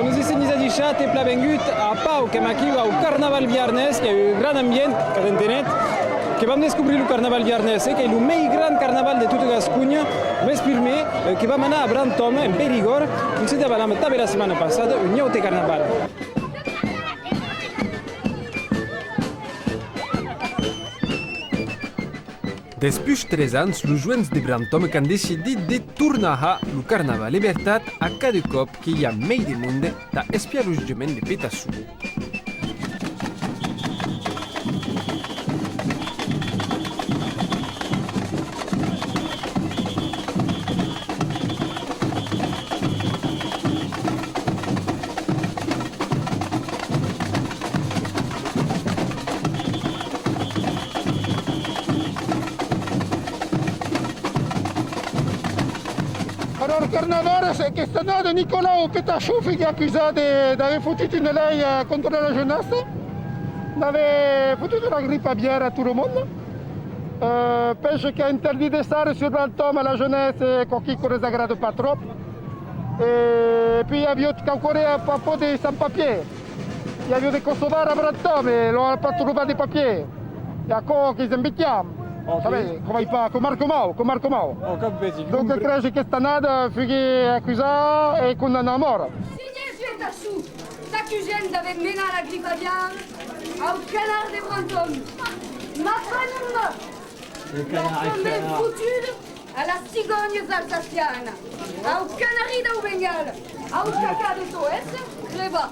nous essayons de dire que la vengut à Pau, qui est au carnaval viernes, qui a eu un grand ambiance à internet, que vam descobrir le carnaval viernes, que est le meilleur grand carnaval de toute Gascunya, mais firmé, qui va mener à Brantôme, en Périgord, on s'est dévalé la semaine passée, un nouveau carnaval. Després 3 anys, els joves de Brantôme han decidit de tornar al Carnaval Libertat a cada cop que hi ha més de món d'espialotjament de Petassou. Alors le carnaval, c'est quest'année de Nicolas Petassou qui est accusé d'avoir foutu une loi contre la jeunesse, d'avoir foutu de la grippe aviaire à tout le monde. Pêche qui a interdit de stare sur Brantôme à la jeunesse qui ne les agrade pas trop. Et puis il y avait encore un peu de sans-papiers. Il y avait des Kosovars à Brantôme et ils n'ont pas trouvé de papiers. Il y a encore qui s'embêtent. Savete, come fa con Marco Mau. Ho capito. Donc credo che stanno figli accusati e condannato a morte. Signor Petassou, s'accusent d'avoir mené la grippe aviaire au canard de Brantôme. Ma femme, la foutude à la cigogne alsacienne, au canari d'au Bengale, au caca de Soès, Cléba.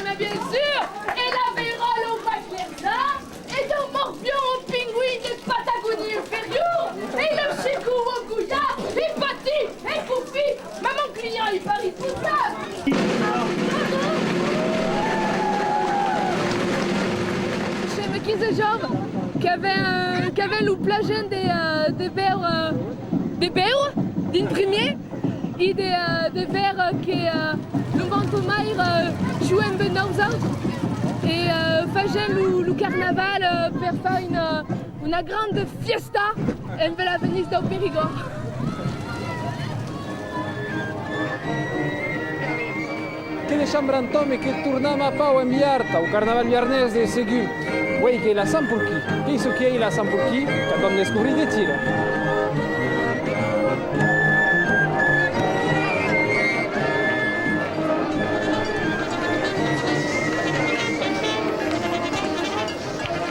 Mais bien sûr, et la vérole au Paquerza, et le morpion au pingouin de Patagonie inférieure, et le chicou au Gouya, et Pati, et Koufi, maman client, il parie tout ça. Je me disais genre qu'il y avait le plagin des verres d'imprimer et des verres que le Ventomaire jouait en Benauza et faisait le carnaval pour faire une grande fiesta en la Venise del Périgord. Che deixam Brantôme e che tornam a Pau en Viarta, au carnaval viernes de Segu. Uai, che la Sampurchi. Che iso che è la Sampurchi, che vam descobrir de tira.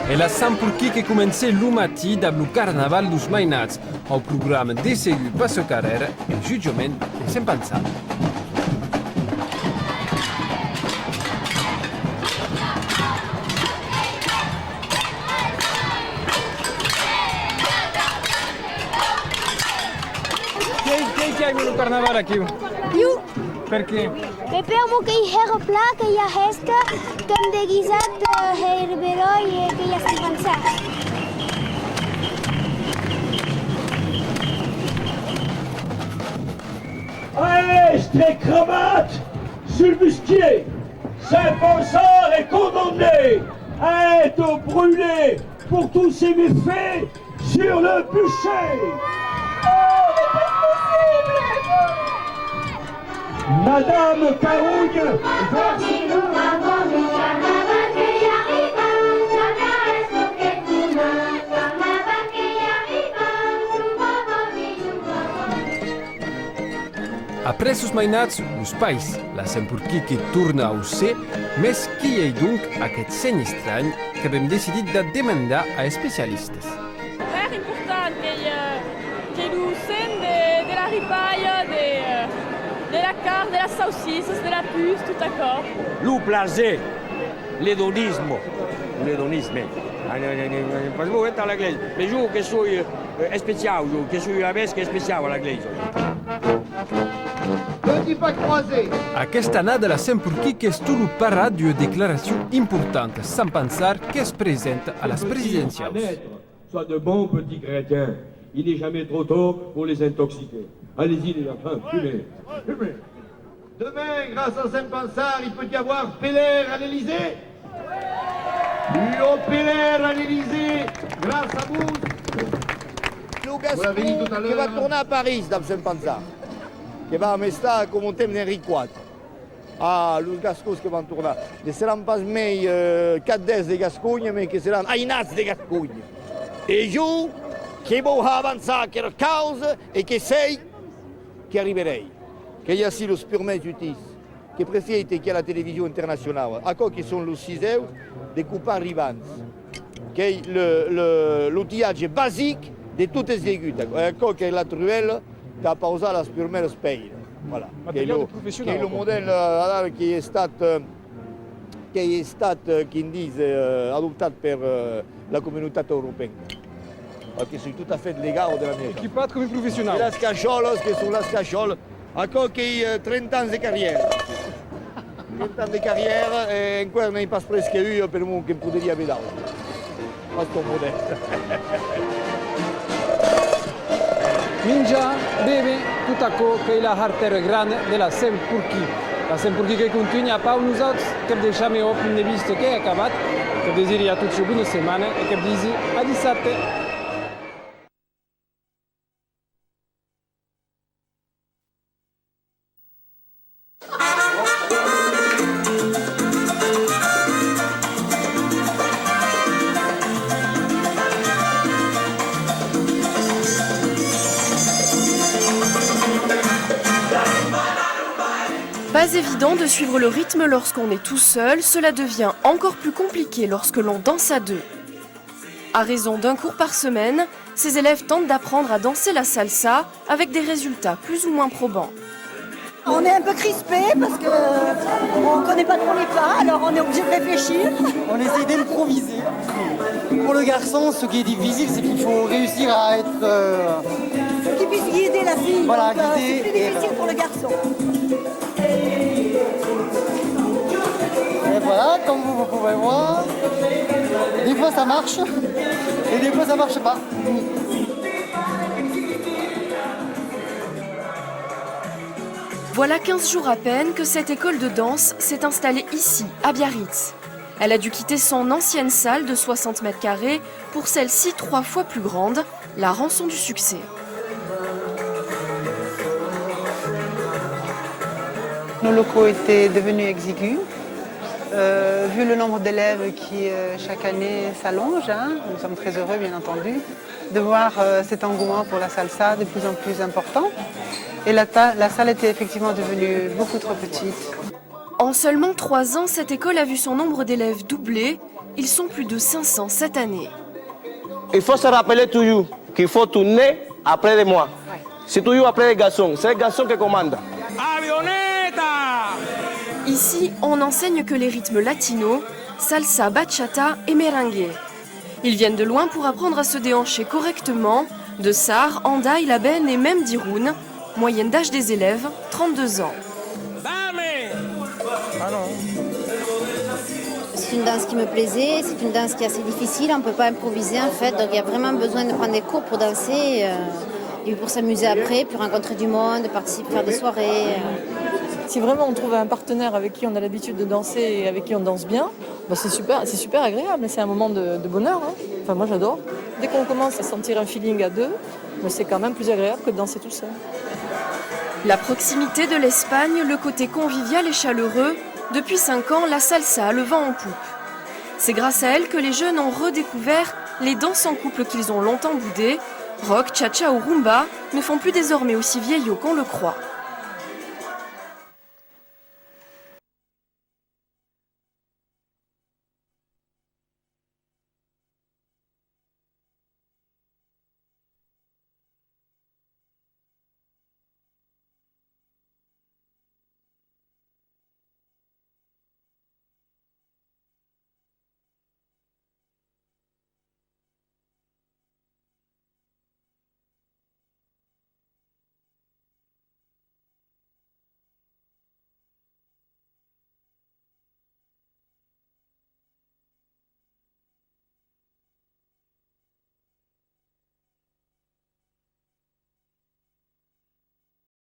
E la Sampurchi che comença l'umatí amb el carnaval dels mainats, al programa de Segu per sa carrera e jutjament de Saint-Pansat. Chi hai il carnaval aquí? Io, Perché? speriamo che i herpla che hi ha esca, que hem deguisat herberoi i que hi ha estan pensat. Allez, tes cravates sur le bustier. Saint-Pansart est condamné à être brûlé pour tous ses méfaits sur le bûcher. Madame Carougne, voici le wagon du carnaval qui arrive. Carnaval qui arrive. Après els mainats, els pais, la Sampurchi que torna au ser, més qui hi ha donc aquest seny estrany que vam decidit de demandar a especialistes. Très important que nous sent de la ripaille, de la carne, de la saucisse, de la puce, tout d'accord. Lu plaisir, l'hédonisme. Parce que vous êtes à l'église. Mais je que suis spécial, que suis la messe qui est spéciale à l'église. Petit pas croisé. Aquesta année de la Sampurchi que és tot el parat d'una declaració important sans pensar que es presenta a les presidencials. Soit de bons petits chrétiens. Il n'est jamais trop tôt pour les intoxiquer. Allez-y les enfants, fumez. Demain, grâce à Saint-Pansart, il peut y avoir Peller à l'Élysée. Le Peller à l'Élysée, grâce à vous. Lugascu che va tornare a Parigi da Saint-Pansart, che va a Mesta come un tempo Henri IV. los gascons que van tornar. Ne seran pas mai cadets de Gascogne, mais que seran ainats de Gascogne. E jo, que vou avançar aquela causa e que sei que arriverei. Que hi ha si los purement justice, que prefiete que a la televisió internacional, aquò que són los siseus de cupar arribants, que l'outillage bàsic de totes les lluites, aquò que la truelle t'ha pausat les primeres peines. Voilà. Que è il modello che è stato, adoptat per la comunitat europea. Che sono tutto a fait legal della mia. Equipat come professional. Les cacholes, que sont les cacholes, aquò che ha 30 anni di carriera. 30 anni di carriera e ancora non pas presque io per me che poteria vedere. Questo modello. Minja beve tot aquò que la harter gran de la Saint-Pourqui. La Saint-Pourqui que continua pa uns autres, que deixam op une vista que ha acabat, que desiri a tutti una setmana e que disi a dissabte. Pas évident de suivre le rythme lorsqu'on est tout seul, cela devient encore plus compliqué lorsque l'on danse à deux. À raison d'un cours par semaine, ces élèves tentent d'apprendre à danser la salsa avec des résultats plus ou moins probants. On est un peu crispés parce qu'on ne connaît pas trop les pas, alors on est obligé de réfléchir. On essaie d'improviser. Pour le garçon, ce qui est difficile, c'est qu'il faut réussir à être... Qu'il puisse guider la fille, voilà, c'est plus difficile pour le garçon. Et voilà, comme vous pouvez voir, des fois ça marche et des fois ça marche pas. Voilà 15 jours à peine que cette école de danse s'est installée ici, à Biarritz. Elle a dû quitter son ancienne salle de 60 mètres carrés pour celle-ci 3 fois plus grande, la rançon du succès. Nos locaux étaient devenus exigus. Vu le nombre d'élèves qui chaque année s'allonge, nous sommes très heureux bien entendu de voir cet engouement pour la salsa de plus en plus important. Et la salle était effectivement devenue beaucoup trop petite. En seulement 3 ans, cette école a vu son nombre d'élèves doubler. Ils sont plus de 500 cette année. Il faut se rappeler toujours qu'il faut tourner après de moi. C'est toujours après les garçons. C'est les garçons qui commandent. Ici, on n'enseigne que les rythmes latinos, salsa, bachata et merengue. Ils viennent de loin pour apprendre à se déhancher correctement, de Sarre, Andaï, Labenne et même d'Irun. Moyenne d'âge des élèves, 32 ans. C'est une danse qui me plaisait, c'est une danse qui est assez difficile, on ne peut pas improviser en fait, donc il y a vraiment besoin de prendre des cours pour danser, et pour s'amuser après, puis rencontrer du monde, participer, faire des soirées. Si vraiment on trouve un partenaire avec qui on a l'habitude de danser et avec qui on danse bien, bah c'est super agréable, c'est un moment de bonheur. Enfin moi j'adore. Dès qu'on commence à sentir un feeling à deux, bah c'est quand même plus agréable que de danser tout seul. La proximité de l'Espagne, le côté convivial et chaleureux, depuis 5 ans, la salsa a le vent en poupe. C'est grâce à elle que les jeunes ont redécouvert les danses en couple qu'ils ont longtemps boudées. Rock, cha-cha ou rumba ne font plus désormais aussi vieillots qu'on le croit.